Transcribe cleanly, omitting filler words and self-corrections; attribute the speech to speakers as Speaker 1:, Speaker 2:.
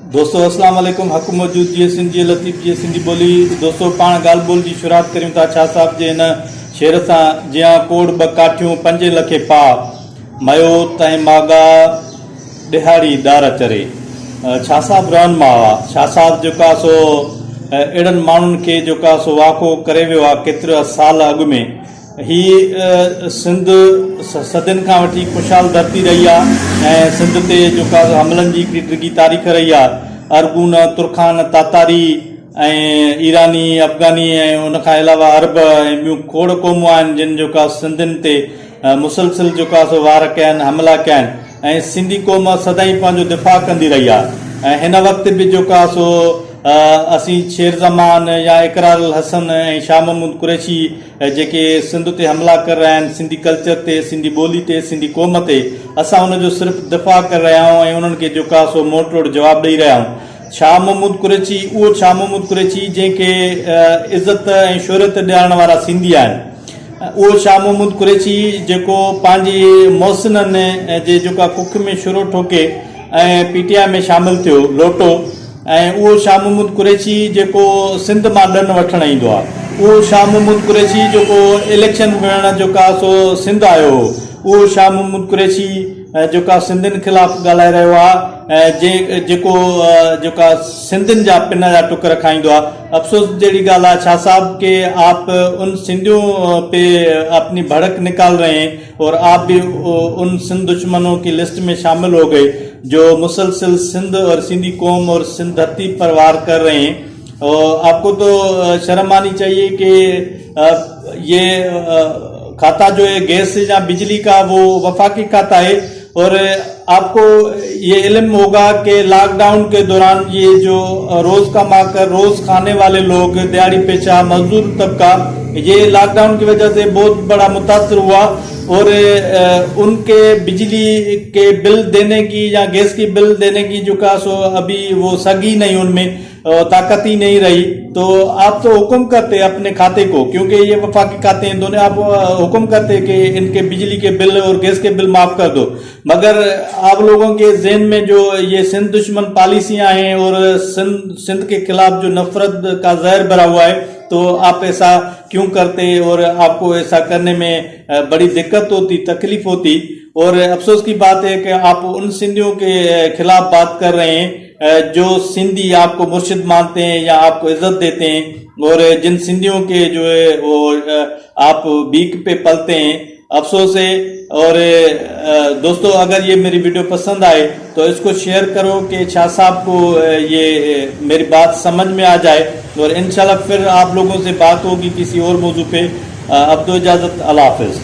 Speaker 1: दोस्तों अस्सलाम वालेकुम। हक़ मौजूद जी सिंधी लतीफ़ जी सिंधी ॿोली। दोस्तों पाण ॻाल्हि ॿोल जी शुरूआत करियूं था छा साहब जे हिन शेर सां। जियां कोड़ ॿ काठियूं 5 लखे पा मयो तंहिं मागा ॾिहाड़ी ॾार चरे। छा साहब रहनुमा हुआ। छा साहब जेका सो अहिड़नि माण्हुनि खे जेका सो वाक़ो करे वियो आहे केतिरा साल अॻु में। ही सिंध सदियुनि खां वठी ख़ुशहाल धरती रही आहे ऐं सिंध ते जेका हमलनि जी हिकिड़ी डिघी तारीख़ रही आहे। अरगून, तुर्खान, तातारी ऐं ईरानी, अफ़गानी ऐं उनखां अलावा अरब ऐं ॿियूं खोड़ क़ौमूं आहिनि जिन जेका सिंधियुनि ते मुसलसिल जेका सो वार कया आहिनि, हमला कया आहिनि ऐं सिंधी क़ौम सदाईं पंहिंजो दिफ़ा कंदी रही आहे। ऐं हिन वक़्त बि जेका सो असीं शेर ज़मान या इकरार उल हसन ऐं शाह महमूद कुरैशी जेके सिंध ते हमला कर रहिया आहिनि, सिंधी कल्चर ते, सिंधी ॿोली ते, सिंधी क़ौम ते, असां हुनजो सिर्फ़ु दिफ़ा करे रहिया आहियूं ऐं उन्हनि खे जेका सो मोटोड़ जवाबु ॾेई रहिया आहियूं। शाह महमूद कुरैशी उहो शाह महमूद कुरैशी जंहिंखे इज़त ऐं शोहरत ॾियारण वारा सिंधी आहिनि। उहो शाह महमूद कुरैशी जेको पंहिंजे मोहसिननि जे जेका कुख में शुरू ठोके ऐं पीटीआई में शामिलु थियो लोटो। ऐं उहो शाह महमूद कुरैशी जेको सिंध मां ॾन वठणु ईंदो आहे। उहो शाह महमूद कुरैशी जेको इलेक्शन में जेका सो सिंध आयो हो। उहो शाह महमूद कुरैशी जेका सिंधियुनि ख़िलाफ़ु ॻाल्हाए रहियो आहे जेको जेका सिंधियुनि जा पिन जा टुकर खाईंदो आहे। अफ़सोस जहिड़ी ॻाल्हि आहे छा साहब के आप उन सिंधियों पे अपनी भड़क निकाल रहे हैं और आप भी उन सिंध दुश्मनों की लिस्ट में शामिल हो गए जो मुसलसिल सिंध और सिंधी कौम और सिंध धरती पर वार कर रहे हैं। और आपको तो शर्म आनी चाहिए कि ये खाता जो है गैस या बिजली का वो वफाकी खाता है। और आपको ये इल्म होगा कि लॉकडाउन के दौरान ये जो रोज कमा कर रोज खाने वाले लोग, दिहाड़ी पेशा मजदूर तबका, ये लॉकडाउन की वजह से बहुत बड़ा मुतासर हुआ और उनके बिजली के बिल देने की या गैस की बिल देने की जो का सो अभी वो सगी नहीं, उनमें ताकत ही नहीं रही। तो आप तो हुक्म करते अपने खाते को, क्योंकि ये वफाकी खाते हैं दोनों, आप हुक्म करते कि इनके बिजली के बिल और गैस के बिल माफ कर दो। मगर आप लोगों के ज़हन में जो ये सिंध दुश्मन पॉलिसियां हैं और सिंध के खिलाफ जो नफरत का जहर भरा हुआ है, तो आप ऐसा क्यों करते और आपको ऐसा करने में बड़ी दिक्कत होती, तकलीफ होती। और अफसोस की बात है कि आप उन सिंधियों के खिलाफ बात कर रहे हैं जो सिंधी आपको मुर्शिद मानते हैं या आपको इज्जत देते हैं और जिन सिंधियों के जो है वो आप बीक पे पलते हैं। अफसोस है। और दोस्तों अगर ये मेरी वीडियो पसंद आए तो इसको शेयर करो कि शाह साहब को ये मेरी बात समझ में आ जाए और इंशाल्लाह फिर आप लोगों से बात होगी किसी और मौजू पे। अब तो इजाज़त, अल्लाह हाफिज़।